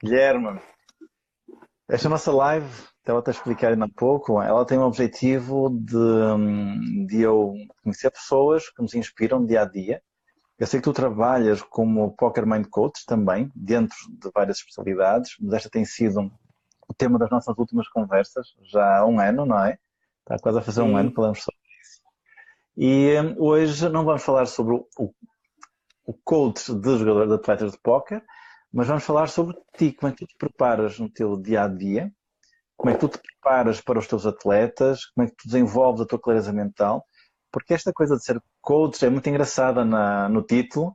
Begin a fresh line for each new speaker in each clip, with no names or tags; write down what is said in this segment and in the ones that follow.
Guilherme, esta nossa live, estava-te a explicar ainda há pouco, ela tem o objetivo de eu conhecer pessoas que nos inspiram dia a dia. Eu sei que tu trabalhas como Poker Mind Coach também, dentro de várias especialidades, mas esta tem sido o tema das nossas últimas conversas, já há um ano, não é? Está quase a fazer um ano que
Sim,
falamos sobre. E hoje não vamos falar sobre o coach de jogador de atletas de póquer, mas vamos falar sobre ti, como é que tu te preparas no teu dia a dia, como é que tu te preparas para os teus atletas, como é que tu desenvolves a tua clareza mental, porque esta coisa de ser coach é muito engraçada no título,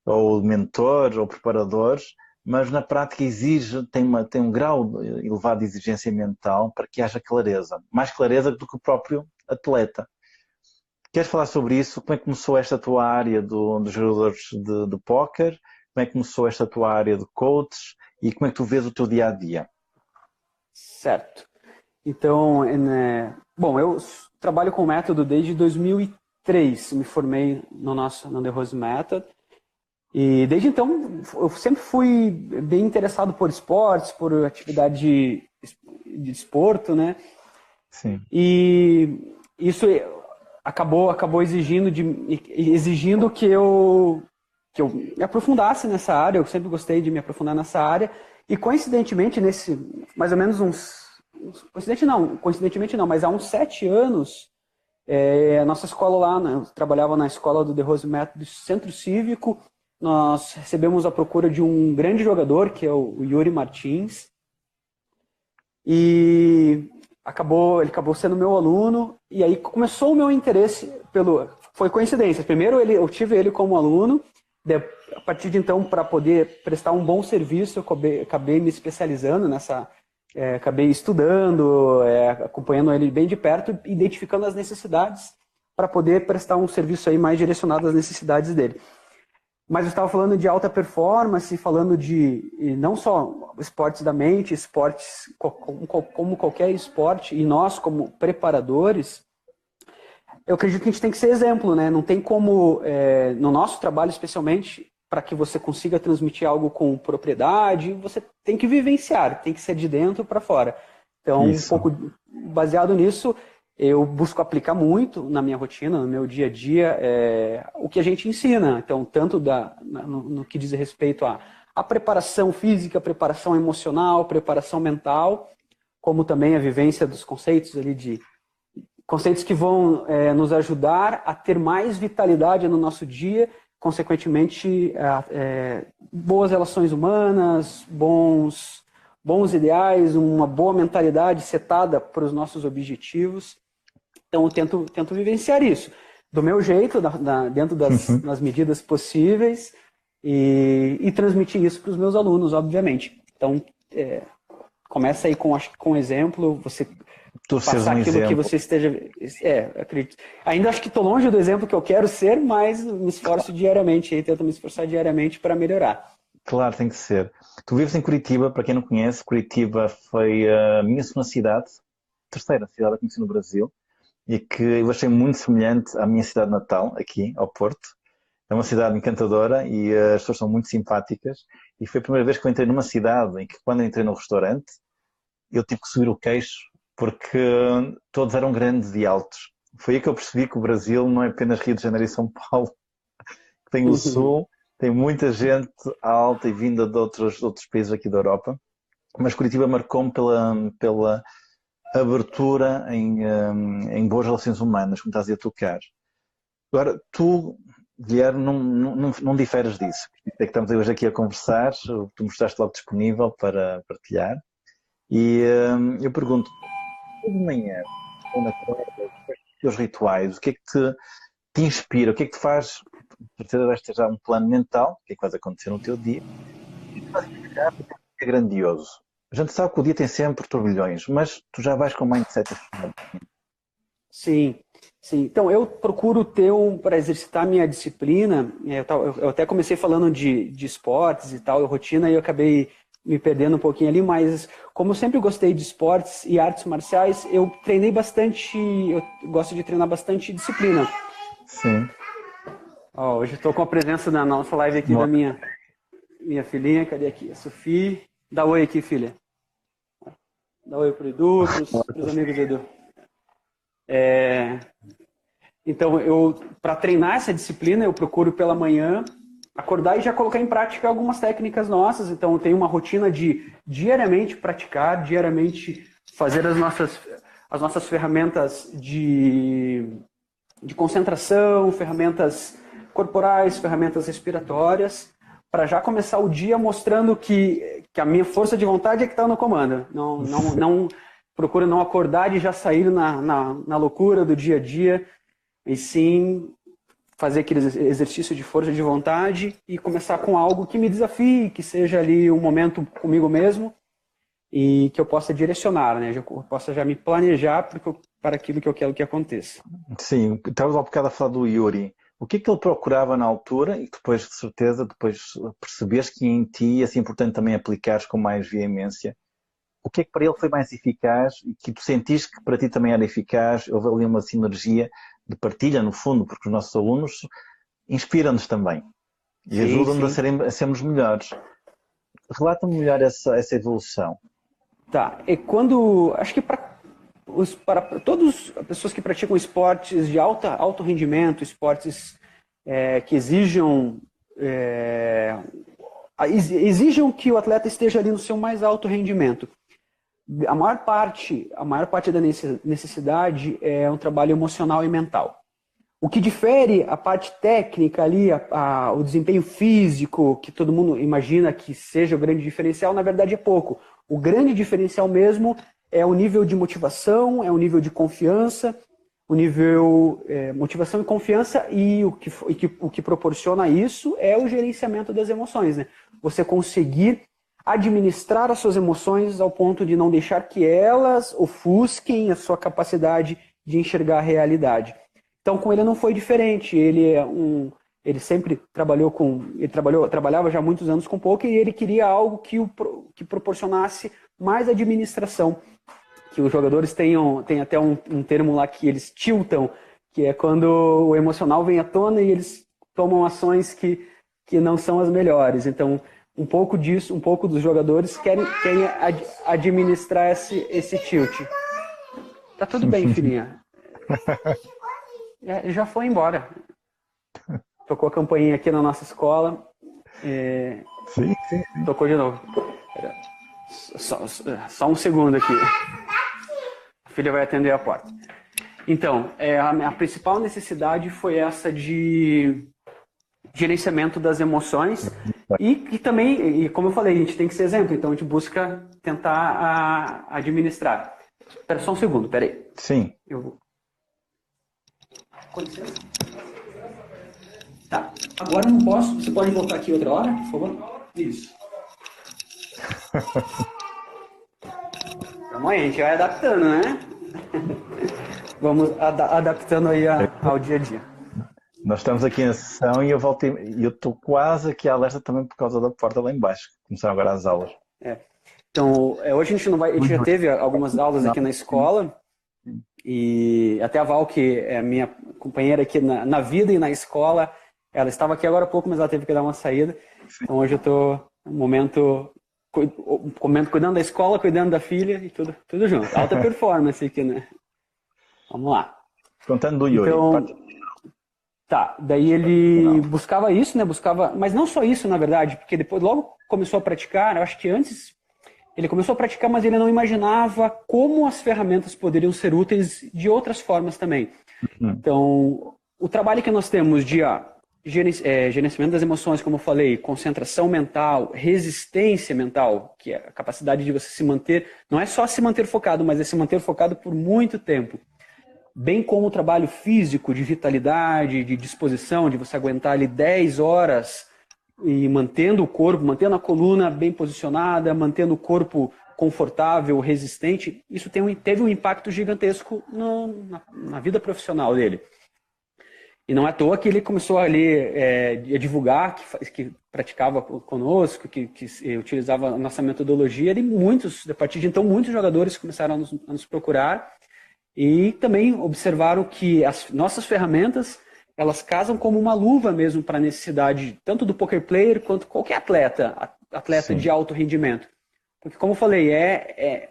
ou mentor, ou preparador, mas na prática exige, tem um grau elevado de exigência mental para que haja clareza, mais clareza do que o próprio atleta. Queres falar sobre isso? Como é que começou esta tua área dos jogadores de póquer? Como é que começou esta tua área de coach? E como é que tu vês o teu dia a dia?
certo. Então, bom, eu trabalho com método desde 2003. Me formei no The Rose Method. E desde então, eu sempre fui bem interessado por esportes, por atividade de desporto, né?
Sim,
E isso acabou exigindo que eu me aprofundasse nessa área. Eu sempre gostei de me aprofundar nessa área. E coincidentemente, mais ou menos coincidentemente não, mas há uns 7 anos, a nossa escola lá, né, eu trabalhava na escola do The Rose Method Centro Cívico. Nós recebemos a procura de um grande jogador, que é o Yuri Martins, e ele acabou sendo meu aluno, e aí começou o meu interesse foi coincidência. Primeiro eu tive ele como aluno, a partir de então, para poder prestar um bom serviço, eu acabei me especializando acabei estudando, acompanhando ele bem de perto, identificando as necessidades para poder prestar um serviço aí mais direcionado às necessidades dele. Mas eu estava falando de alta performance, falando de não só esportes da mente, esportes como qualquer esporte, e nós, como preparadores, eu acredito que a gente tem que ser exemplo, né? Não tem como, no nosso trabalho especialmente, para que você consiga transmitir algo com propriedade, você tem que vivenciar, tem que ser de dentro para fora. Então, um
isso.
pouco baseado nisso, eu busco aplicar muito na minha rotina, no meu dia a dia, o que a gente ensina. Então, tanto no que diz respeito à preparação física, preparação emocional, preparação mental, como também a vivência dos conceitos ali conceitos que vão nos ajudar a ter mais vitalidade no nosso dia, consequentemente, boas relações humanas, bons ideais, uma boa mentalidade setada para os nossos objetivos. Então, eu tento vivenciar isso do meu jeito, dentro das medidas possíveis, e transmitir isso para os meus alunos, obviamente. Então, começa aí com um exemplo, você
Tu seres
passar
um
aquilo que
exemplo.
você esteja. Acredito. Ainda acho que estou longe do exemplo que eu quero ser, mas me esforço diariamente, aí tento me esforçar diariamente para melhorar.
Claro, tem que ser. Tu vives em Curitiba, para quem não conhece, Curitiba foi a minha segunda cidade, terceira cidade a conhecer no Brasil, e que eu achei muito semelhante à minha cidade natal, aqui, ao Porto. É uma cidade encantadora e as pessoas são muito simpáticas. E foi a primeira vez que eu entrei numa cidade em que, quando eu entrei no restaurante, eu tive que subir o queixo porque todos eram grandes e altos. Foi aí que eu percebi que o Brasil não é apenas Rio de Janeiro e São Paulo, que tem o Sul, tem muita gente alta e vinda de outros países aqui da Europa. Mas Curitiba marcou-me pela abertura em boas relações humanas, como estás a tocar. Agora, tu, Guilherme, não diferes disso. É que estamos hoje aqui a conversar, tu mostraste logo disponível para partilhar. E eu pergunto, tu de manhã, quando acordas, quais são os teus rituais? O que é que te inspira? O que é que te faz? Terceira vez ter já um plano mental, o que é que vai acontecer no teu dia? E tu vais ficar porque é grandioso. A gente sabe que o dia tem sempre turbilhões, mas tu já vais com o mindset afinado.
Sim, sim. Então, eu procuro ter para exercitar minha disciplina. Eu até comecei falando de esportes e tal, rotina, e eu acabei me perdendo um pouquinho ali, mas como eu sempre gostei de esportes e artes marciais, eu treinei bastante, eu gosto de treinar bastante disciplina.
Sim.
Ó, hoje estou com a presença na nossa live aqui da minha filhinha, cadê aqui? A Sofia. Dá oi aqui, filha. Dá oi pro Edu, pros amigos do Edu. Então, para treinar essa disciplina, eu procuro pela manhã acordar e já colocar em prática algumas técnicas nossas. Então, eu tenho uma rotina de diariamente praticar, diariamente fazer as nossas ferramentas de concentração, ferramentas corporais, ferramentas respiratórias, para já começar o dia mostrando que a minha força de vontade é que está no comando. Não procuro não acordar e já sair na loucura do dia a dia, e sim fazer aquele exercício de força de vontade e começar com algo que me desafie, que seja ali um momento comigo mesmo e que eu possa direcionar, né? Eu possa já me planejar para aquilo que eu quero que aconteça.
Sim, estavas há bocado a falar do Yuri. O que é que ele procurava na altura e depois, de certeza, percebeste que em ti é importante também aplicares com mais veemência? O que é que para ele foi mais eficaz e que tu sentiste que para ti também era eficaz? Houve ali uma sinergia de partilha, no fundo, porque os nossos alunos inspiram-nos também e ajudam-nos a sermos melhores. Relata-me melhor essa evolução.
Tá, acho que para todas as pessoas que praticam esportes de alto rendimento, esportes que exijam que o atleta esteja ali no seu mais alto rendimento, a maior parte da necessidade é um trabalho emocional e mental. O que difere a parte técnica ali, o desempenho físico, que todo mundo imagina que seja o grande diferencial, na verdade é pouco. O grande diferencial mesmo é o nível de motivação, é o nível de confiança, motivação e confiança, e o que proporciona isso é o gerenciamento das emoções, né? Você conseguir administrar as suas emoções ao ponto de não deixar que elas ofusquem a sua capacidade de enxergar a realidade. Então, com ele não foi diferente. Ele sempre trabalhava já há muitos anos com poker, e ele queria algo que proporcionasse mais administração. Que os jogadores têm até um termo lá que eles tiltam, que é quando o emocional vem à tona e eles tomam ações que não são as melhores. Então, um pouco dos jogadores querem administrar esse tilt. Tá tudo bem, filhinha. Já foi embora. Tocou a campainha aqui na nossa escola.
Sim.
Tocou de novo. Só um segundo aqui. A filha vai atender a porta. Então, a principal necessidade foi essa de gerenciamento das emoções e também, como eu falei, a gente tem que ser exemplo, então a gente busca tentar administrar. Espera só um segundo, peraí.
Sim.
Eu vou. Com licença. Tá, agora eu não posso, você pode voltar aqui outra hora, por favor? Isso. Então, a gente vai adaptando, né? Vamos adaptando aí ao dia a dia.
Nós estamos aqui na sessão e eu estou quase aqui alerta também por causa da porta lá embaixo. Começaram agora as aulas.
Então, hoje a gente já teve algumas aulas aqui na escola, e até a Val, que é minha companheira aqui na vida e na escola, ela estava aqui agora há pouco, mas ela teve que dar uma saída. Então hoje eu estou no momento cuidando da escola, cuidando da filha e tudo junto. Alta performance aqui, né? Vamos lá.
Contando do Yuri.
Então, daí ele buscava isso, né? Mas não só isso, na verdade, porque depois logo começou a praticar. Eu acho que antes ele começou a praticar, mas ele não imaginava como as ferramentas poderiam ser úteis de outras formas também. Então, o trabalho que nós temos de gerenciamento das emoções, como eu falei, concentração mental, resistência mental, que é a capacidade de você se manter, não é só se manter focado, mas é se manter focado por muito tempo. Bem como o trabalho físico, de vitalidade, de disposição, de você aguentar ali 10 horas e mantendo o corpo, mantendo a coluna bem posicionada, mantendo o corpo confortável, resistente, isso teve um impacto gigantesco na vida profissional dele. E não é à toa que ele começou ali a divulgar, que praticava conosco, que utilizava a nossa metodologia, e a partir de então, muitos jogadores começaram a nos procurar e também observaram que as nossas ferramentas, elas casam como uma luva mesmo para a necessidade tanto do poker player quanto qualquer atleta
Sim.
de alto rendimento. Porque, como eu falei,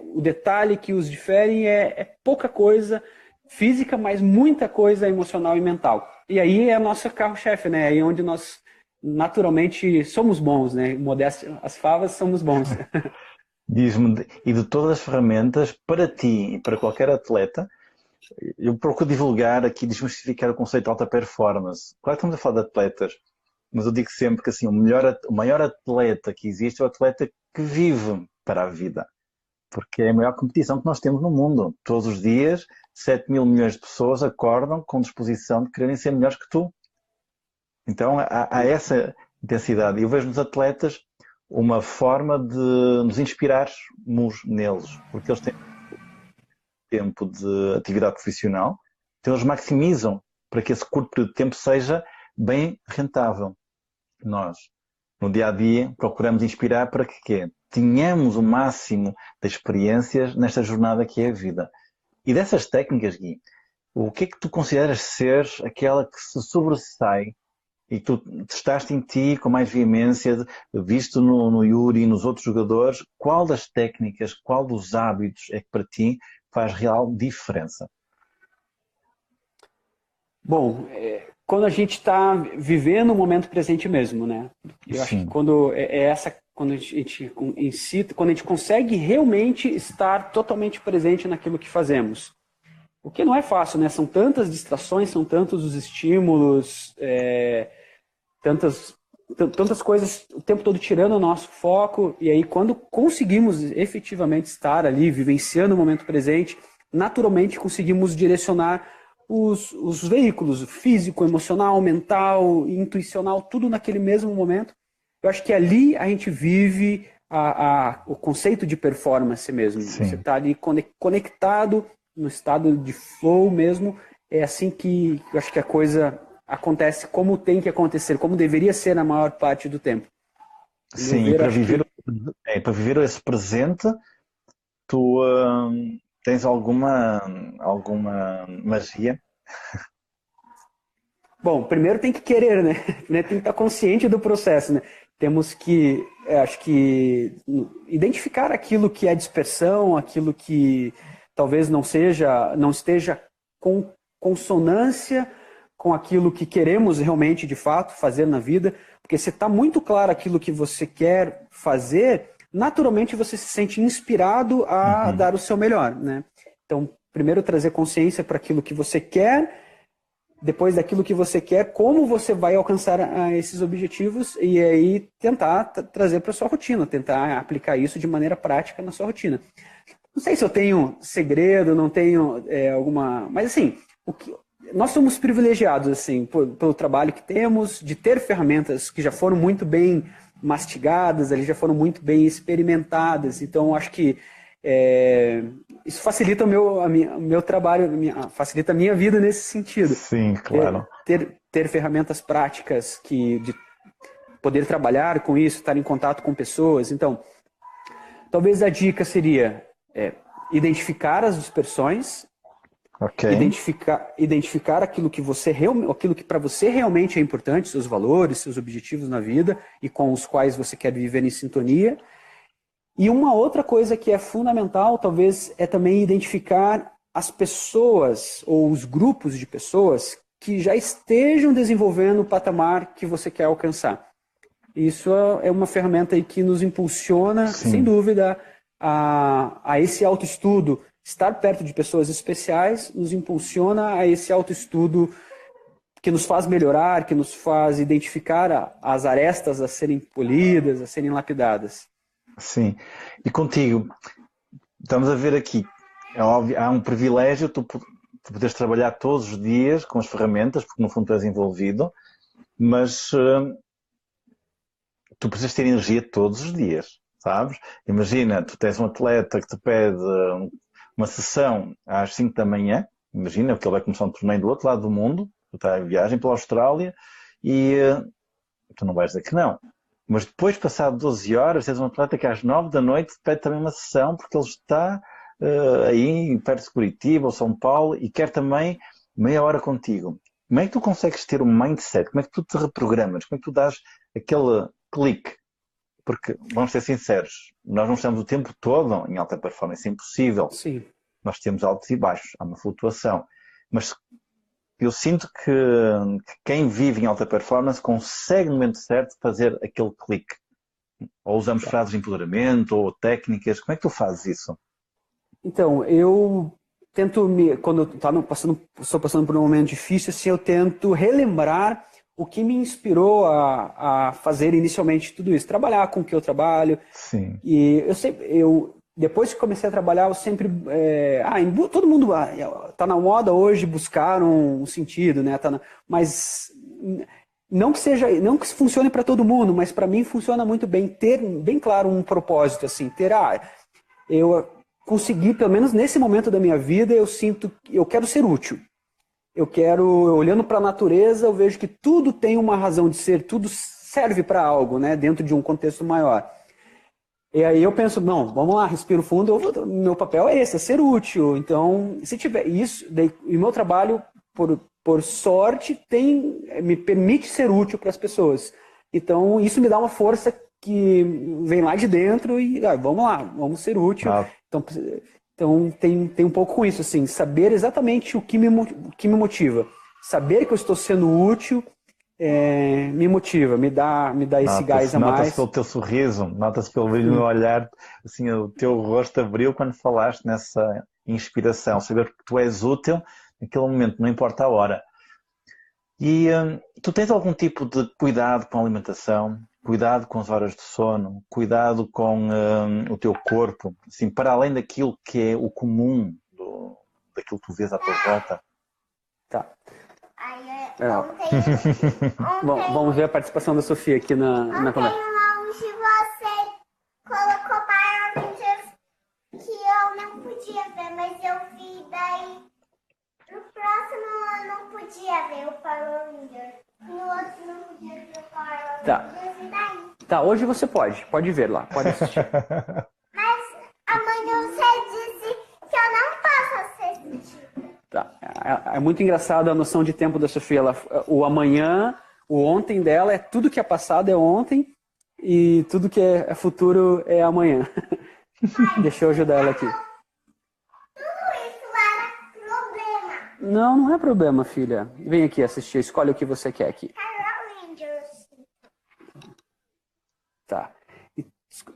o detalhe que os difere é pouca coisa física, mas muita coisa emocional e mental. E aí é a nossa carro-chefe, né? Aí é onde nós naturalmente somos bons, né? Modéstia, as favas somos bons.
Diz-me, e de todas as ferramentas, para ti e para qualquer atleta, eu procuro divulgar aqui, desmistificar o conceito de alta performance. Claro que estamos a falar de atletas, mas eu digo sempre que assim, o maior atleta que existe é o atleta que vive para a vida. Porque é a maior competição que nós temos no mundo. Todos os dias, 7 mil milhões de pessoas acordam com disposição de quererem ser melhores que tu. Então há essa intensidade. E eu vejo nos atletas uma forma de nos inspirarmos neles, porque eles têm tempo de atividade profissional, então eles maximizam para que esse curto período de tempo seja bem rentável. Nós, no dia a dia, procuramos inspirar para que quê? Tenhamos o máximo de experiências nesta jornada que é a vida. E dessas técnicas, Gui, o que é que tu consideras ser aquela que se sobressai e que tu testaste em ti com mais veemência, visto no Yuri e nos outros jogadores? Qual das técnicas, qual dos hábitos é que para ti faz real diferença?
Bom, quando a gente está vivendo o momento presente mesmo, né? Eu acho que
Sim.
quando a gente incita, quando a gente consegue realmente estar totalmente presente naquilo que fazemos. O que não é fácil, né? São tantas distrações, são tantos os estímulos, tantas coisas o tempo todo tirando o nosso foco, e aí quando conseguimos efetivamente estar ali, vivenciando o momento presente, naturalmente conseguimos direcionar os veículos, físico, emocional, mental, intuicional, tudo naquele mesmo momento. Eu acho que ali a gente vive o conceito de performance mesmo.
Sim.
Você está ali conectado no estado de flow mesmo. É assim que eu acho que a coisa acontece como tem que acontecer, como deveria ser na maior parte do tempo.
Sim, e para viver esse presente, tu tens alguma magia?
Bom, primeiro tem que querer, né? Tem que estar consciente do processo, né? Temos que, acho que, identificar aquilo que é dispersão, aquilo que talvez não esteja com consonância com aquilo que queremos realmente, de fato, fazer na vida, porque se está muito claro aquilo que você quer fazer, naturalmente você se sente inspirado a dar o seu melhor, né? Então, primeiro trazer consciência para aquilo que você quer, depois daquilo que você quer, como você vai alcançar esses objetivos e aí tentar trazer para a sua rotina, tentar aplicar isso de maneira prática na sua rotina. Não sei se eu tenho segredo, não tenho alguma... Mas assim, nós somos privilegiados assim, pelo trabalho que temos, de ter ferramentas que já foram muito bem mastigadas, ali já foram muito bem experimentadas. Então, acho que isso facilita o meu trabalho, facilita a minha vida nesse sentido.
Sim, claro.
Ter ferramentas práticas de poder trabalhar com isso, estar em contato com pessoas. Então, talvez a dica seria identificar as dispersões,
Okay.
identificar aquilo que para você realmente é importante, seus valores, seus objetivos na vida e com os quais você quer viver em sintonia. E uma outra coisa que é fundamental, talvez, é também identificar as pessoas ou os grupos de pessoas que já estejam desenvolvendo o patamar que você quer alcançar. Isso é uma ferramenta aí que nos impulsiona,
Sim.
sem dúvida, a esse autoestudo. Estar perto de pessoas especiais nos impulsiona a esse autoestudo que nos faz melhorar, que nos faz identificar as arestas a serem polidas, a serem lapidadas.
Sim. E contigo, estamos a ver aqui, é óbvio, há um privilégio tu poderes trabalhar todos os dias com as ferramentas, porque no fundo tu és envolvido, mas tu precisas ter energia todos os dias, sabes? Imagina, tu tens um atleta que te pede uma sessão às 5 da manhã, imagina, porque ele vai começar um torneio do outro lado do mundo, tu estás em viagem pela Austrália e tu não vais dizer que não. Mas depois, passado 12 horas, tens um atleta que às 9 da noite te pede também uma sessão, porque ele está aí perto de Curitiba ou São Paulo e quer também meia hora contigo. Como é que tu consegues ter um mindset? Como é que tu te reprogramas? Como é que tu dás aquele clique porque, vamos ser sinceros, nós não estamos o tempo todo em alta performance, é impossível.
Sim.
Nós temos altos e baixos, há uma flutuação. Mas eu sinto que quem vive em alta performance consegue no momento certo fazer aquele clique. Ou usamos frases de empoderamento, ou técnicas. Como é que tu fazes isso?
Então, eu tento, quando eu estou passando por um momento difícil, assim, eu tento relembrar o que me inspirou a fazer inicialmente tudo isso. Trabalhar com o que eu trabalho.
Sim.
E depois que comecei a trabalhar, eu sempre... todo mundo está na moda hoje buscar um sentido, né? Mas não que funcione para todo mundo, mas para mim funciona muito bem ter bem claro um propósito, assim, eu consegui, pelo menos nesse momento da minha vida, eu sinto que eu quero ser útil. Olhando para a natureza, eu vejo que tudo tem uma razão de ser, tudo serve para algo, né? Dentro de um contexto maior. E aí eu penso, não, vamos lá, respiro fundo, meu papel é esse, é ser útil. Então, se tiver isso, e meu trabalho, por sorte, me permite ser útil para as pessoas. Então, isso me dá uma força que vem lá de dentro e vamos lá, vamos ser útil. Então tem um pouco com isso, assim, saber exatamente o que me motiva. Saber que eu estou sendo útil me motiva, me dá esse gás a mais.
Nota-se pelo teu sorriso, nota-se pelo brilho no olhar, assim, o teu rosto abriu quando falaste nessa inspiração, saber que tu és útil naquele momento, não importa a hora. E tu tens algum tipo de cuidado com a alimentação, cuidado com as horas de sono, cuidado com o teu corpo, assim, para além daquilo que é o comum, daquilo que tu vês à tua volta?
Tá. Bom, vamos ver a participação da Sofia aqui na conversa.
Onde você colocou Power Rangers que eu não podia ver, mas eu vi daí. No próximo eu não podia ver o Power Rangers. No outro não podia ver o Power Rangers e daí.
Tá, hoje você pode ver lá, pode assistir.
Mas amanhã você disse que eu não posso assistir.
Tá. É muito engraçado a noção de tempo da Sofia. O amanhã, o ontem dela, tudo que é passado é ontem e tudo que é futuro é amanhã. Deixa eu ajudar ela aqui.
Tudo isso era problema.
Não é problema, filha. Vem aqui assistir, escolhe o que você quer aqui.
Power Rangers.
Tá.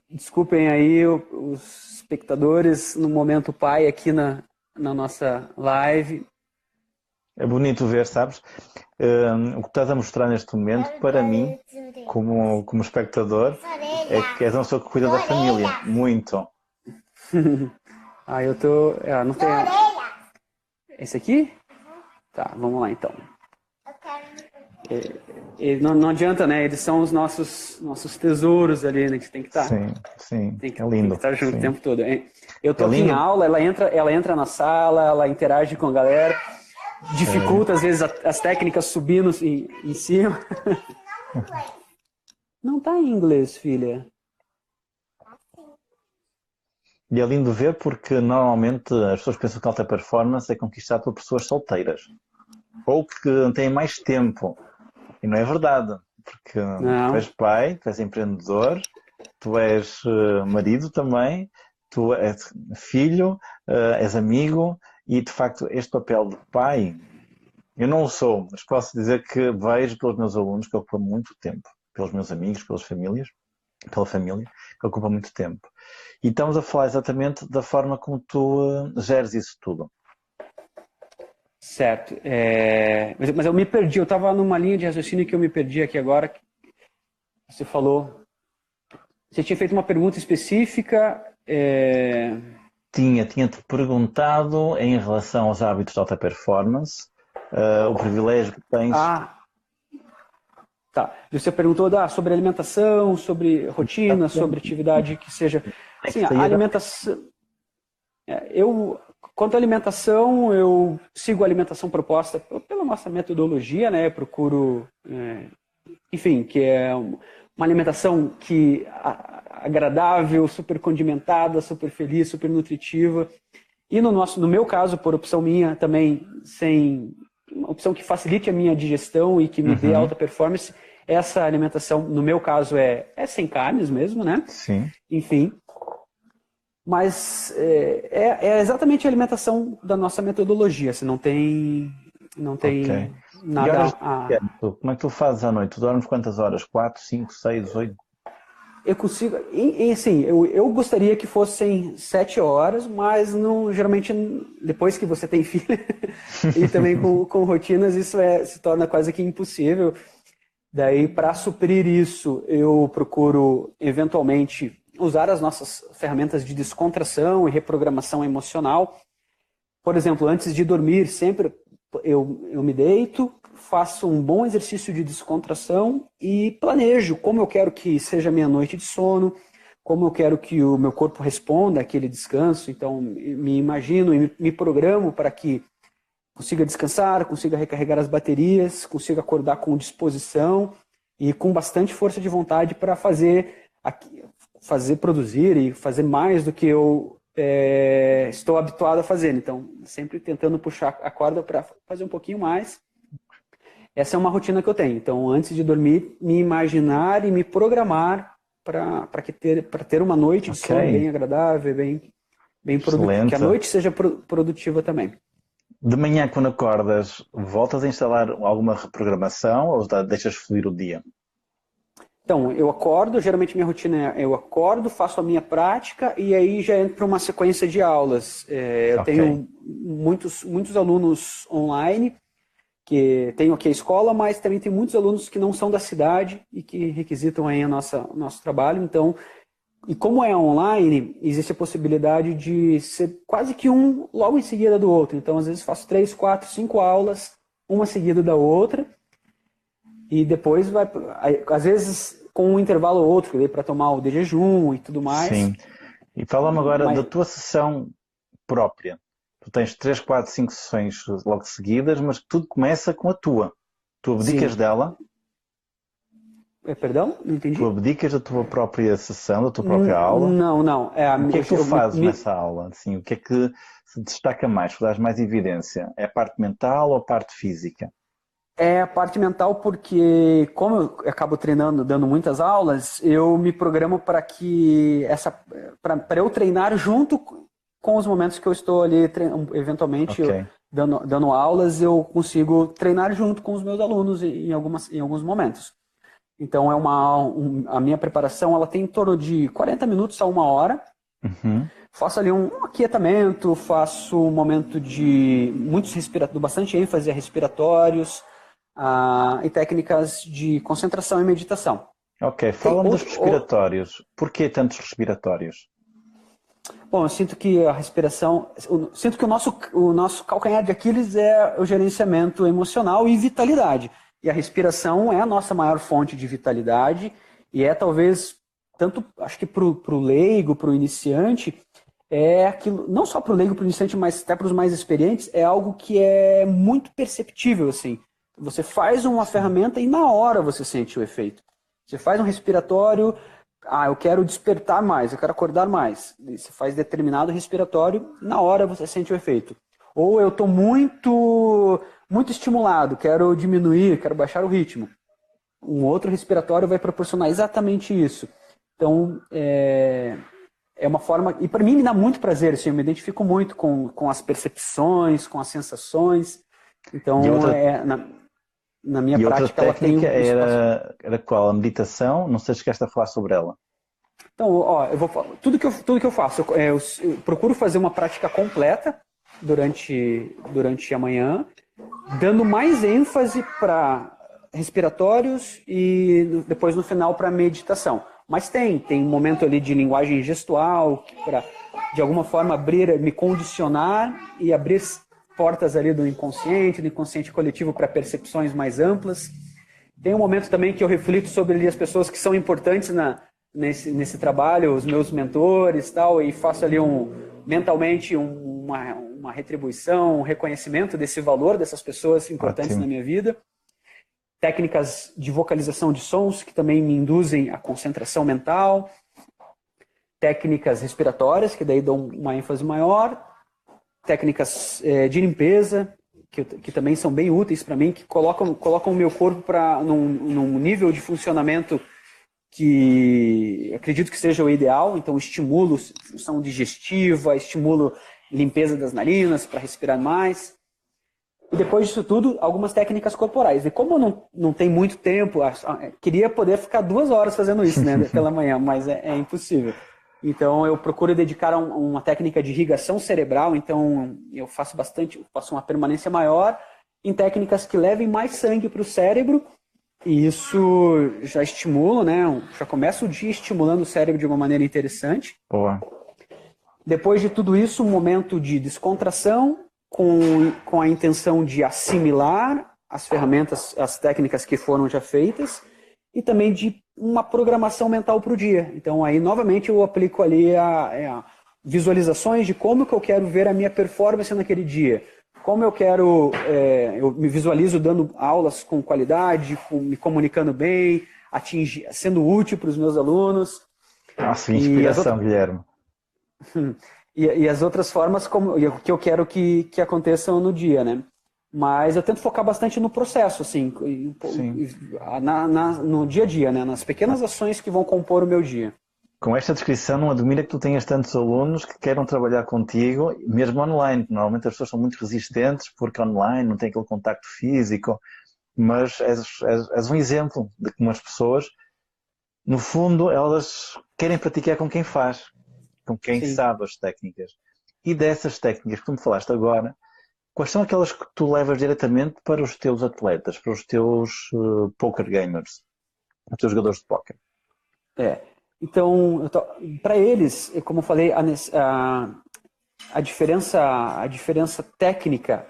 Desculpem aí os espectadores no momento pai aqui na nossa live.
É bonito ver, sabes? O que estás a mostrar neste momento, para mim, como espectador, é que és uma pessoa que cuida da família. Muito.
Eu tô... não tem... Esse aqui? Tá, vamos lá então.
Eu quero...
Não adianta, né? Eles são os nossos tesouros ali, né? Que tem que estar.
Sim.
Tem que estar junto o tempo todo. Eu tô aqui em aula, ela entra na sala, ela interage com a galera, dificulta às vezes as técnicas subindo em cima. Não tá em inglês, filha.
E é lindo ver porque normalmente as pessoas pensam que alta performance é conquistada por pessoas solteiras. Ou que têm mais tempo. E não é verdade. Porque tu és pai, tu és empreendedor, tu és marido também, tu és filho, és amigo e de facto este papel de pai, eu não o sou, mas posso dizer que vejo pelos meus alunos que ocupa muito tempo, pelos meus amigos, pela família, que ocupa muito tempo. E estamos a falar exatamente da forma como tu geres isso tudo.
Certo. Mas eu me perdi, eu estava numa linha de raciocínio que eu me perdi aqui agora. Você falou... Você tinha feito uma pergunta específica...
Tinha-te perguntado em relação aos hábitos de alta performance, o privilégio que tens...
Tá. Você perguntou sobre alimentação, sobre rotina, sobre atividade que seja... Sim, a alimentação... Quanto à alimentação, eu sigo a alimentação proposta pela nossa metodologia, né? Procuro, enfim, que é uma alimentação agradável, super condimentada, super feliz, super nutritiva. E no meu caso, por opção minha, também sem uma opção que facilite a minha digestão e que me dê alta performance, essa alimentação, no meu caso, é sem carnes mesmo, né?
Sim.
Enfim. Mas é exatamente a alimentação da nossa metodologia. Assim, não tem
Ok. E
nada
horas
a...
de sono? Como é que tu fazes à noite? Tu dormes quantas horas? 4, 5, 6, 8?
Eu consigo... Assim, eu gostaria que fossem 7 horas, mas não, geralmente, depois que você tem filho, e também com rotinas, isso se torna quase que impossível. Daí, para suprir isso, eu procuro, eventualmente, usar as nossas ferramentas de descontração e reprogramação emocional. Por exemplo, antes de dormir, sempre eu me deito, faço um bom exercício de descontração e planejo como eu quero que seja a minha noite de sono, como eu quero que o meu corpo responda àquele descanso. Então, me imagino e me programo para que consiga descansar, consiga recarregar as baterias, consiga acordar com disposição e com bastante força de vontade para fazer produzir e fazer mais do que eu estou habituado a fazer. Então, sempre tentando puxar a corda para fazer um pouquinho mais. Essa é uma rotina que eu tenho. Então, antes de dormir, me imaginar e me programar para ter uma noite de sono bem agradável, bem produtiva. Que a noite seja produtiva também.
De manhã, quando acordas, voltas a instalar alguma reprogramação ou deixas fluir o dia?
Então, eu acordo, geralmente minha rotina eu acordo, faço a minha prática e aí já entro para uma sequência de aulas. Eu tenho muitos alunos online, que tenho aqui a escola, mas também tem muitos alunos que não são da cidade e que requisitam aí o nosso trabalho. Então, e como é online, existe a possibilidade de ser quase que um logo em seguida do outro. Então, às vezes faço 3, 4, 5 aulas, uma seguida da outra, e depois às vezes com um intervalo ou outro, para tomar o de jejum e tudo mais.
Sim. E fala-me agora da tua sessão própria. Tu tens 3, 4, 5 sessões logo seguidas, mas tudo começa com a tua. Tu abdicas dela?
Perdão? Não entendi.
Tu abdicas da tua própria sessão, da tua própria aula?
Não.
O que é que tu fazes nessa aula? Assim, o que é que se destaca mais, que dás mais evidência? É a parte mental ou a parte física?
É a parte mental porque, como eu acabo treinando, dando muitas aulas, eu me programo para eu treinar junto com os momentos que eu estou ali, eventualmente, dando aulas, eu consigo treinar junto com os meus alunos em alguns momentos. Então, a minha preparação ela tem em torno de 40 minutos a 1 hora.
Uhum.
Faço ali um aquietamento, faço um momento de bastante ênfase a respiratórios e técnicas de concentração e meditação.
Ok, fala-me dos respiratórios. Porquê tantos respiratórios?
Bom, eu sinto que a respiração... Sinto que o nosso calcanhar de Aquiles é o gerenciamento emocional e vitalidade. E a respiração é a nossa maior fonte de vitalidade e talvez, tanto acho que para o leigo, para o iniciante, aquilo, não só para o leigo, para o iniciante, mas até para os mais experientes, é algo que é muito perceptível, assim. Você faz uma ferramenta e na hora você sente o efeito. Você faz um respiratório, eu quero despertar mais, eu quero acordar mais. Você faz determinado respiratório, na hora você sente o efeito. Ou eu estou muito estimulado, quero diminuir, quero baixar o ritmo. Um outro respiratório vai proporcionar exatamente isso. Então, é uma forma... E para mim me dá muito prazer, assim, eu me identifico muito com as percepções, com as sensações. Então, na minha prática, ela tem...
E outra técnica era qual? A meditação? Não sei se chegaste a falar sobre ela.
Então, eu vou falar... Tudo que eu faço, eu procuro fazer uma prática completa durante a manhã, dando mais ênfase para respiratórios e depois no final para meditação. Mas tem um momento ali de linguagem gestual para de alguma forma me condicionar e abrir portas ali do inconsciente coletivo para percepções mais amplas. Tem um momento também que eu reflito sobre ali as pessoas que são importantes nesse trabalho, os meus mentores tal, e faço ali mentalmente uma retribuição, um reconhecimento desse valor dessas pessoas importantes na minha vida. Técnicas de vocalização de sons que também me induzem à concentração mental. Técnicas respiratórias, que daí dão uma ênfase maior. Técnicas de limpeza, que também são bem úteis para mim, que colocam o meu corpo num nível de funcionamento que acredito que seja o ideal. Então, estimulo função digestiva, estimulo limpeza das narinas para respirar mais. E depois disso tudo, algumas técnicas corporais. E como eu não tenho muito tempo, queria poder ficar 2 horas fazendo isso, né, pela manhã, mas é impossível. Então, eu procuro dedicar uma técnica de irrigação cerebral. Então, eu faço uma permanência maior em técnicas que levem mais sangue para o cérebro. E isso já estimula, né? Já começa o dia estimulando o cérebro de uma maneira interessante.
Boa.
Depois de tudo isso, um momento de descontração, com a intenção de assimilar as ferramentas, as técnicas que foram já feitas, e também de uma programação mental para o dia. Então, aí, novamente, eu aplico ali visualizações de como que eu quero ver a minha performance naquele dia. Como eu quero... eu me visualizo dando aulas com qualidade, me comunicando bem, sendo útil para os meus alunos.
Nossa, inspiração, Guilherme.
E as outras formas que eu quero que aconteçam no dia, né? Mas eu tento focar bastante no processo, assim, no dia a dia, né? Nas pequenas ações que vão compor o meu dia.
Com esta descrição, não admira que tu tenhas tantos alunos que queiram trabalhar contigo, mesmo online. Normalmente as pessoas são muito resistentes porque online não tem aquele contacto físico, mas és um exemplo de como as pessoas, no fundo, elas querem praticar com quem faz, com quem sabe as técnicas. E dessas técnicas que tu me falaste agora, quais são aquelas que tu levas diretamente para os teus atletas, para os teus poker gamers, os teus jogadores de poker?
Então, para eles, como eu falei, a diferença técnica,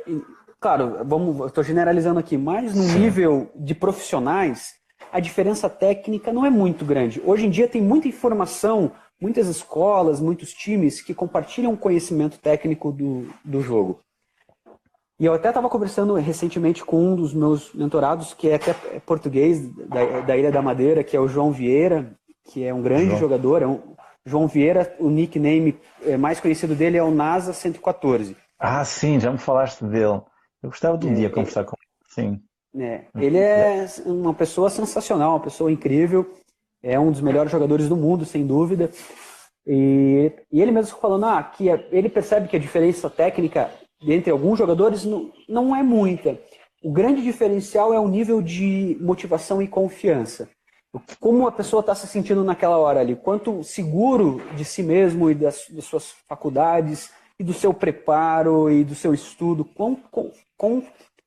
claro, eu estou generalizando aqui, mas no nível de profissionais, a diferença técnica não é muito grande. Hoje em dia tem muita informação, muitas escolas, muitos times que compartilham conhecimento técnico do jogo. E eu até estava conversando recentemente com um dos meus mentorados, que é até português, da Ilha da Madeira, que é o João Vieira, que é um grande jogador. João Vieira, o nickname mais conhecido dele é o NASA 114.
Ah, sim, já me falaste dele. Eu gostava de um dia conversar com ele. Sim.
Ele é uma pessoa sensacional, uma pessoa incrível. É um dos melhores jogadores do mundo, sem dúvida. E ele mesmo falando que ele percebe que a diferença técnica entre alguns jogadores não é muita. O grande diferencial é o nível de motivação e confiança. Como a pessoa está se sentindo naquela hora ali, quanto seguro de si mesmo e das suas faculdades, e do seu preparo e do seu estudo, quão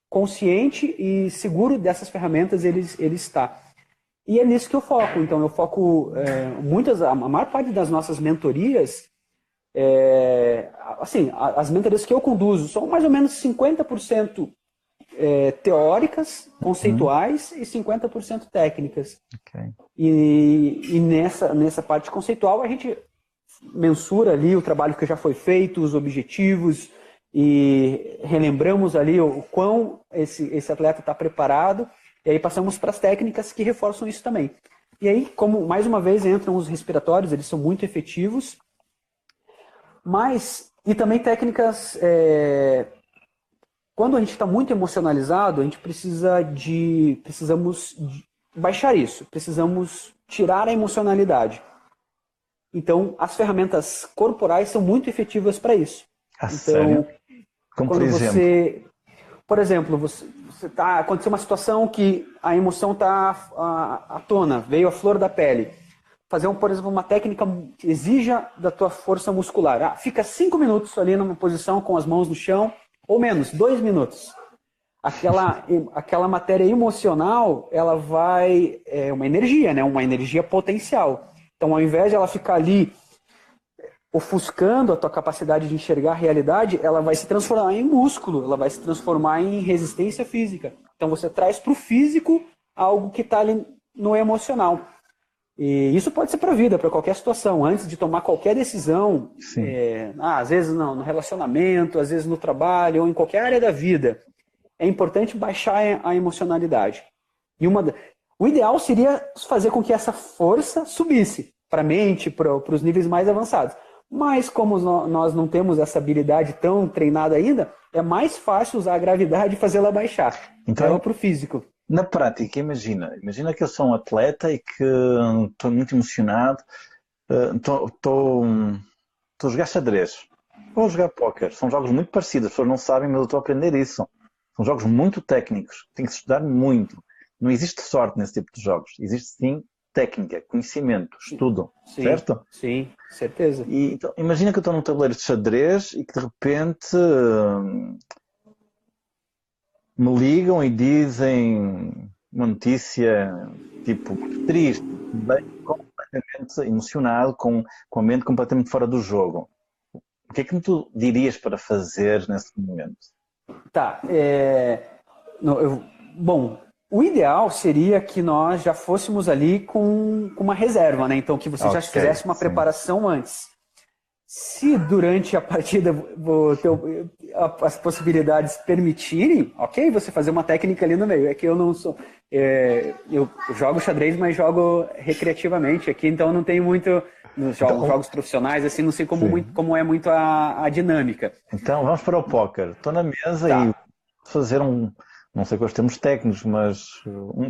consciente e seguro dessas ferramentas ele está. E é nisso que eu foco. Então, eu foco a maior parte das nossas mentorias, assim, as mentorias que eu conduzo são mais ou menos 50% teóricas, conceituais, e 50% técnicas.
Okay.
E nessa parte conceitual a gente mensura ali o trabalho que já foi feito, os objetivos, e relembramos ali o quão esse atleta está preparado, e aí passamos para as técnicas que reforçam isso também. E aí, como mais uma vez entram os respiratórios, eles são muito efetivos, e também técnicas... Quando a gente está muito emocionalizado, a gente precisamos baixar isso, precisamos tirar a emocionalidade. Então, as ferramentas corporais são muito efetivas para isso.
Sério? Como
quando
por exemplo?
Por exemplo, aconteceu uma situação que a emoção está à tona, veio à flor da pele. Fazer, por exemplo, uma técnica que exija da tua força muscular. Fica 5 minutos ali numa posição com as mãos no chão, ou menos, 2 minutos. Aquela matéria emocional, ela vai... É uma energia, né? Uma energia potencial. Então, ao invés de ela ficar ali ofuscando a tua capacidade de enxergar a realidade, ela vai se transformar em músculo, ela vai se transformar em resistência física. Então, você traz para o físico algo que está ali no emocional. E isso pode ser para a vida, para qualquer situação. Antes de tomar qualquer decisão, às vezes no relacionamento, às vezes no trabalho, ou em qualquer área da vida, é importante baixar a emocionalidade. E o ideal seria fazer com que essa força subisse para a mente, para os níveis mais avançados. Mas como nós não temos essa habilidade tão treinada ainda, é mais fácil usar a gravidade e fazê-la baixar. Então, para o físico.
Na prática, imagina que eu sou um atleta e que estou muito emocionado, estou a jogar xadrez, vou jogar póquer, são jogos muito parecidos, as pessoas não sabem, mas eu estou a aprender isso. São jogos muito técnicos, tem que se estudar muito. Não existe sorte nesse tipo de jogos, existe sim técnica, conhecimento, estudo,
Sim,
certo?
sim, certeza.
E, então, imagina que eu estou num tabuleiro de xadrez e que de repente me ligam e dizem uma notícia tipo muito triste, bem, completamente emocionado, com a mente completamente fora do jogo. O que é que tu dirias para fazer nesse momento?
Tá. Bom, o ideal seria que nós já fôssemos ali com uma reserva, né? Então, que você já fizesse uma preparação antes. Se durante a partida as possibilidades permitirem, ok, você fazer uma técnica ali no meio. É que eu não sou... eu jogo xadrez, mas jogo recreativamente aqui, então eu não tenho muito... Nos jogos profissionais, assim, não sei como é muito a dinâmica.
Então, vamos para o póquer. Estou na mesa e fazer não sei quais termos técnicos, mas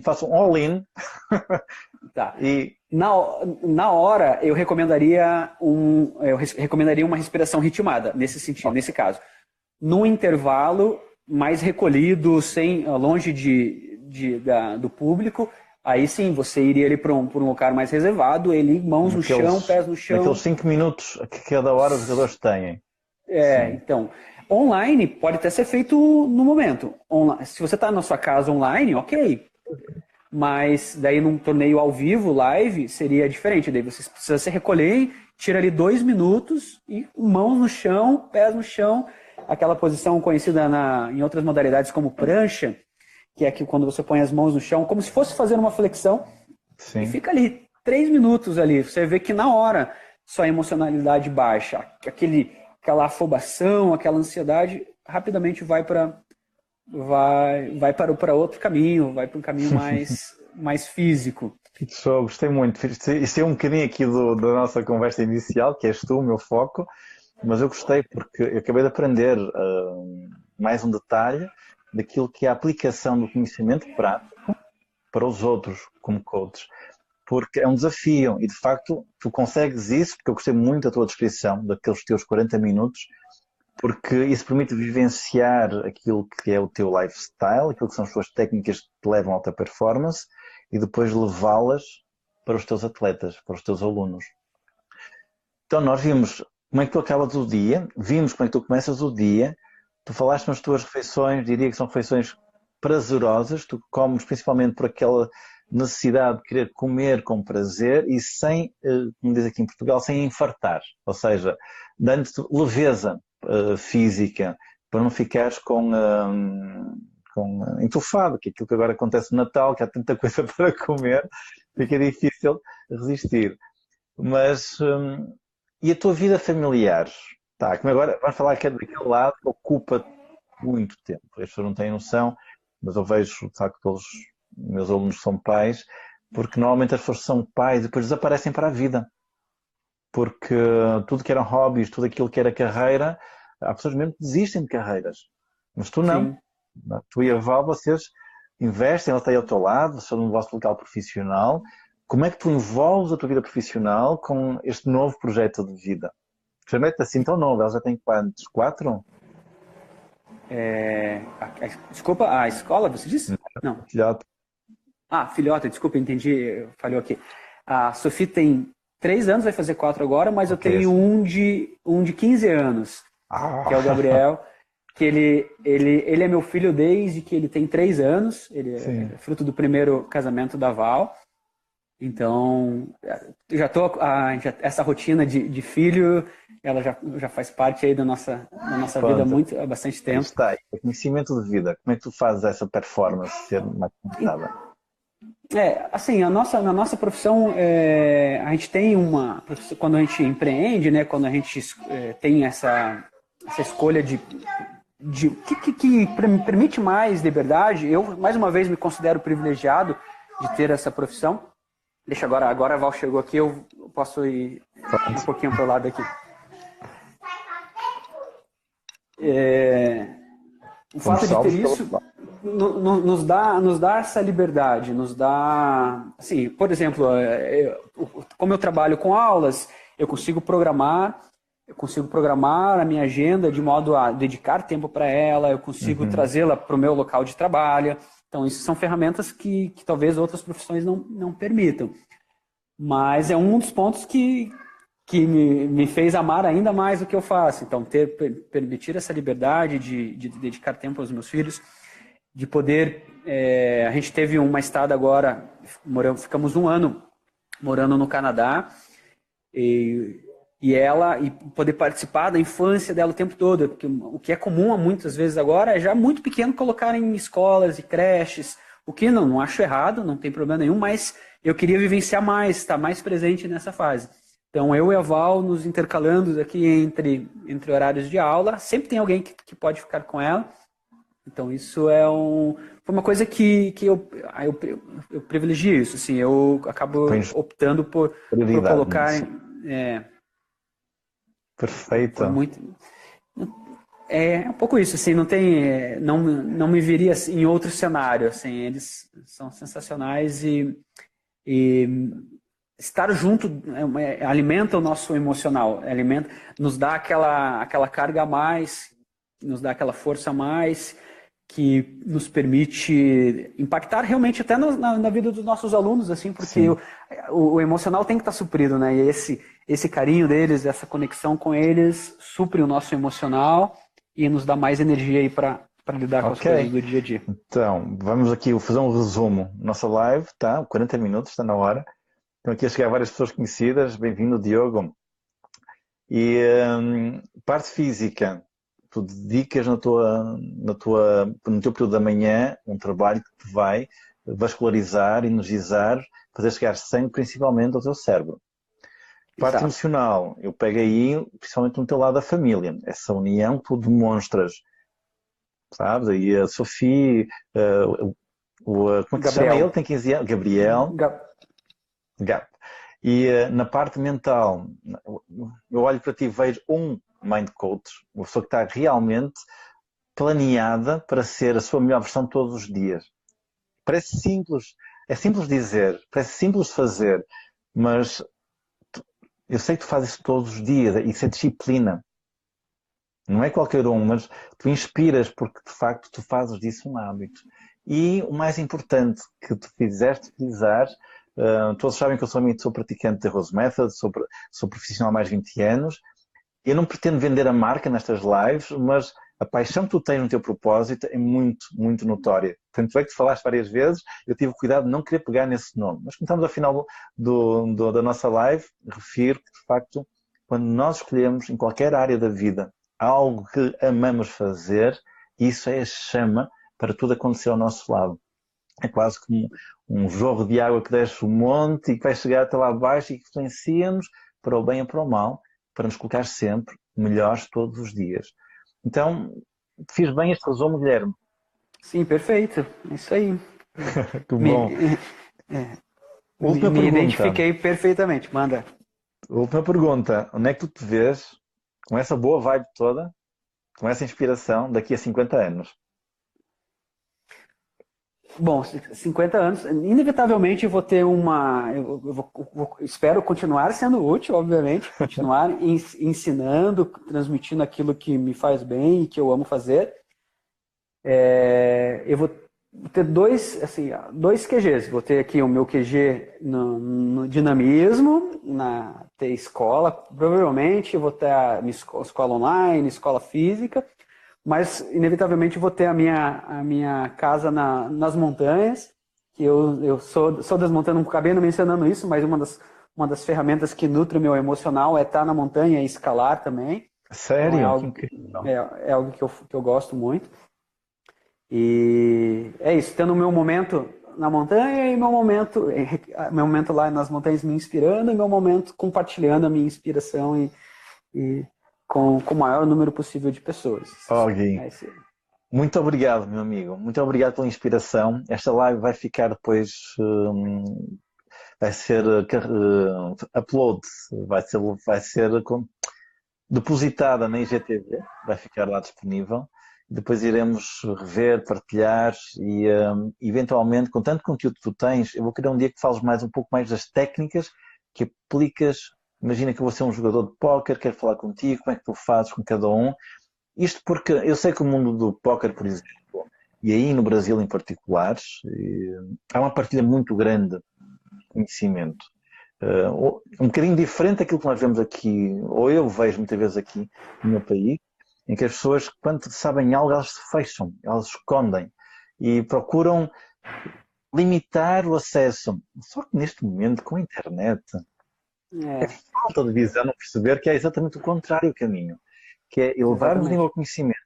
faço um all-in.
Tá. E na hora, eu recomendaria uma respiração ritmada, nesse sentido, nesse caso. Num intervalo mais recolhido, longe do público, aí sim, você iria ali para um lugar mais reservado, mãos no chão, pés no chão.
Naqueles 5 minutos que cada hora os jogadores têm.
Então... Online pode até ser feito no momento. Se você está na sua casa online, ok. Mas daí num torneio ao vivo, live, seria diferente. Daí você precisa se recolher, tira ali 2 minutos e mãos no chão, pés no chão. Aquela posição conhecida em outras modalidades como prancha, que é quando você põe as mãos no chão, como se fosse fazer uma flexão. Sim. E fica ali 3 minutos ali. Você vê que na hora sua emocionalidade baixa. Aquela afobação, aquela ansiedade, rapidamente vai para outro caminho, vai para um caminho mais físico.
Show, gostei muito. Isso é um bocadinho aqui da nossa conversa inicial, que és tu, o meu foco, mas eu gostei porque eu acabei de aprender mais um detalhe daquilo que é a aplicação do conhecimento prático para os outros, como coaches. Porque é um desafio e, de facto, tu consegues isso, porque eu gostei muito da tua descrição, daqueles teus 40 minutos, porque isso permite vivenciar aquilo que é o teu lifestyle, aquilo que são as tuas técnicas que te levam à alta performance e depois levá-las para os teus atletas, para os teus alunos. Então nós vimos como é que tu acabas o dia, vimos como é que tu começas o dia, tu falaste nas tuas refeições, diria que são refeições prazerosas, tu comes principalmente por aquela necessidade de querer comer com prazer e sem, como diz aqui em Portugal, sem infartar. Ou seja, dando-te leveza física, para não ficares com entufado, que é aquilo que agora acontece no Natal, que há tanta coisa para comer, fica difícil resistir. Mas, e a tua vida familiar? Tá, como agora vamos falar que é daquele lado que ocupa muito tempo. As pessoas não têm noção, mas eu vejo, de facto, todos meus alunos são pais, porque normalmente as pessoas são pais e depois desaparecem para a vida. Porque tudo que eram hobbies, tudo aquilo que era carreira, há pessoas mesmo que desistem de carreiras. Mas tu não. Sim. Tu e a Val, vocês investem, ela está aí ao teu lado, vocês no vosso local profissional. Como é que tu envolves a tua vida profissional com este novo projeto de vida? Realmente assim tão novo, ela já tem quantos? 4?
Desculpa, a escola, você disse? Não.
Filhote.
Filhota, desculpa, entendi, falhou aqui. A Sofia tem 3 anos, vai fazer 4 agora, mas eu tenho um de 15 anos, que é o Gabriel, que ele é meu filho desde que ele tem 3 anos, ele é fruto do primeiro casamento da Val. Então, já tô essa rotina de filho, ela já faz parte aí da nossa vida há bastante tempo.
Está aí, o conhecimento de vida, como é que tu fazes essa performance ser maximizada?
Assim, na nossa profissão, a gente tem quando a gente empreende, né, quando a gente tem essa escolha que permite mais liberdade, eu, mais uma vez, me considero privilegiado de ter essa profissão. Deixa agora a Val chegou aqui, eu posso ir um pouquinho para o lado aqui. O fato de ter isso nos dá essa liberdade, nos dá, assim, por exemplo, como eu trabalho com aulas, eu consigo programar a minha agenda de modo a dedicar tempo para ela, eu consigo trazê-la para o meu local de trabalho. Então, isso são ferramentas que talvez outras profissões não permitam. Mas é um dos pontos que me fez amar ainda mais o que eu faço. Então, permitir essa liberdade de dedicar tempo aos meus filhos, de poder... a gente teve uma estada agora, ficamos 1 ano morando no Canadá, e poder participar da infância dela o tempo todo, porque o que é comum muitas vezes agora é já muito pequeno colocar em escolas e creches, o que não acho errado, não tem problema nenhum, mas eu queria vivenciar mais, estar mais presente nessa fase. Então, eu e a Val nos intercalando aqui entre horários de aula, sempre tem alguém que pode ficar com ela. Então, isso foi uma coisa que eu privilegio isso, assim, eu acabo optando por colocar...
Perfeito.
É um pouco isso, assim, não me viria assim, em outro cenário, assim, eles são sensacionais e estar junto alimenta o nosso emocional, nos dá aquela carga a mais, nos dá aquela força a mais, que nos permite impactar realmente até na vida dos nossos alunos, assim, porque o emocional tem que estar suprido, né? E esse carinho deles, essa conexão com eles, supre o nosso emocional e nos dá mais energia aí para lidar com as coisas do dia a dia.
Então, vamos aqui fazer um resumo. Nossa live, tá? 40 minutos, está na hora. Estão aqui a chegar várias pessoas conhecidas. Bem-vindo, Diogo. E parte física. Tu dedicas no teu período da manhã um trabalho que te vai vascularizar, energizar, fazer chegar sangue principalmente ao teu cérebro. Parte emocional, eu pego aí, principalmente no teu lado da família, essa união que tu demonstras, sabes? Aí a Sofia, como é que se chama ele? Tem 15 anos, Gabriel. Gap. E na parte mental, eu olho para ti e vejo um mind coach, uma pessoa que está realmente planeada para ser a sua melhor versão todos os dias. Parece simples, é simples dizer, parece simples fazer, mas eu sei que tu fazes isso todos os dias, isso é disciplina. Não é qualquer um, mas tu inspiras porque de facto tu fazes disso um hábito. E o mais importante que tu fizeste utilizar, todos sabem que eu sou praticante de Rose Method, sou profissional há mais de 20 anos. Eu não pretendo vender a marca nestas lives, mas a paixão que tu tens no teu propósito é muito, muito notória. Tanto é que tu falaste várias vezes, eu tive cuidado de não querer pegar nesse nome. Mas como estamos ao final da nossa live, refiro que, de facto, quando nós escolhemos em qualquer área da vida algo que amamos fazer, isso é a chama para tudo acontecer ao nosso lado. É quase como um jorro de água que desce o monte e que vai chegar até lá abaixo e que influencia-nos para o bem ou para o mal, para nos colocar sempre melhores todos os dias. Então, fiz bem este resumo, Guilherme?
Sim, perfeito. É isso aí.
Que bom. Última pergunta.
Identifiquei perfeitamente. Manda.
Última pergunta. Onde é que tu te vês com essa boa vibe toda, com essa inspiração, daqui a 50 anos?
Bom, 50 anos, inevitavelmente eu vou ter espero continuar sendo útil, obviamente, continuar ensinando, transmitindo aquilo que me faz bem e que eu amo fazer. Eu vou ter dois QGs. Vou ter aqui o meu QG no dinamismo, ter escola, provavelmente eu vou ter a minha escola online, escola física, mas inevitavelmente vou ter a minha casa nas montanhas, que eu sou das montanhas, não acabei não mencionando isso, mas uma das ferramentas que nutre o meu emocional é estar na montanha e escalar também.
Sério?
Então é algo que eu gosto muito. E é isso, tendo o meu momento na montanha e meu momento lá nas montanhas me inspirando e meu momento compartilhando a minha inspiração e com o maior número possível de pessoas.
Gui, muito obrigado, meu amigo. Muito obrigado pela inspiração. Esta live vai ficar depois, vai ser upload, vai ser depositada na IGTV, vai ficar lá disponível. Depois iremos rever, partilhar e, eventualmente, com tanto conteúdo que tu tens, eu vou querer um dia que fales um pouco mais das técnicas que aplicas. Imagina que eu vou ser um jogador de póquer, quero falar contigo, como é que tu fazes com cada um. Isto porque eu sei que o mundo do póquer, por exemplo, e aí no Brasil em particular, há uma partilha muito grande de conhecimento. Um bocadinho diferente daquilo que nós vemos aqui, ou eu vejo muitas vezes aqui no meu país, em que as pessoas, quando sabem algo, elas se fecham, elas escondem e procuram limitar o acesso. Só que neste momento, com a internet, é falta de visão não perceber que é exatamente o contrário o caminho, que é elevarmos o nível de conhecimento.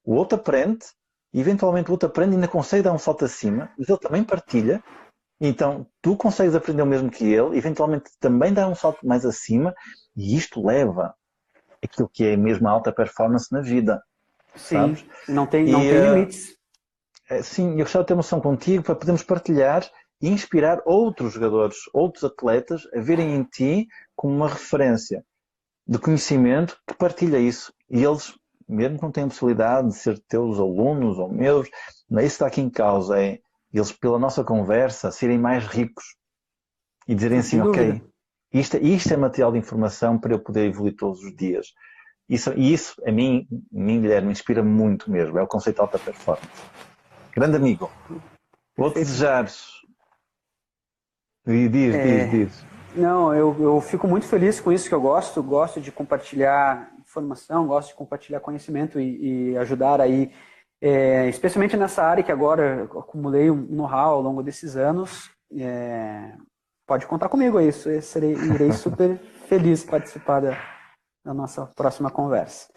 O outro aprende, e eventualmente o outro aprende e ainda consegue dar um salto acima, mas ele também partilha. Então, tu consegues aprender o mesmo que ele, eventualmente também dá um salto mais acima, e isto leva aquilo que é mesmo a alta performance na vida.
Sim,
sabes?
Não tem limites.
Sim, eu gostava de ter uma noção contigo para podermos partilhar e inspirar outros jogadores, outros atletas a verem em ti como uma referência de conhecimento que partilha isso. E eles, mesmo que não tenham possibilidade de ser teus alunos ou meus, não é isso que está aqui em causa, é eles, pela nossa conversa, serem mais ricos e dizerem assim, ok, isto é material de informação para eu poder evoluir todos os dias. Isso a mim, Guilherme, me inspira muito mesmo, é o conceito de alta performance. Grande amigo, vou-te desejar... Diz.
Não, eu fico muito feliz com isso, que eu gosto de compartilhar informação, gosto de compartilhar conhecimento e ajudar aí, especialmente nessa área que agora eu acumulei um know-how ao longo desses anos. Pode contar comigo aí, irei super feliz participar da nossa próxima conversa.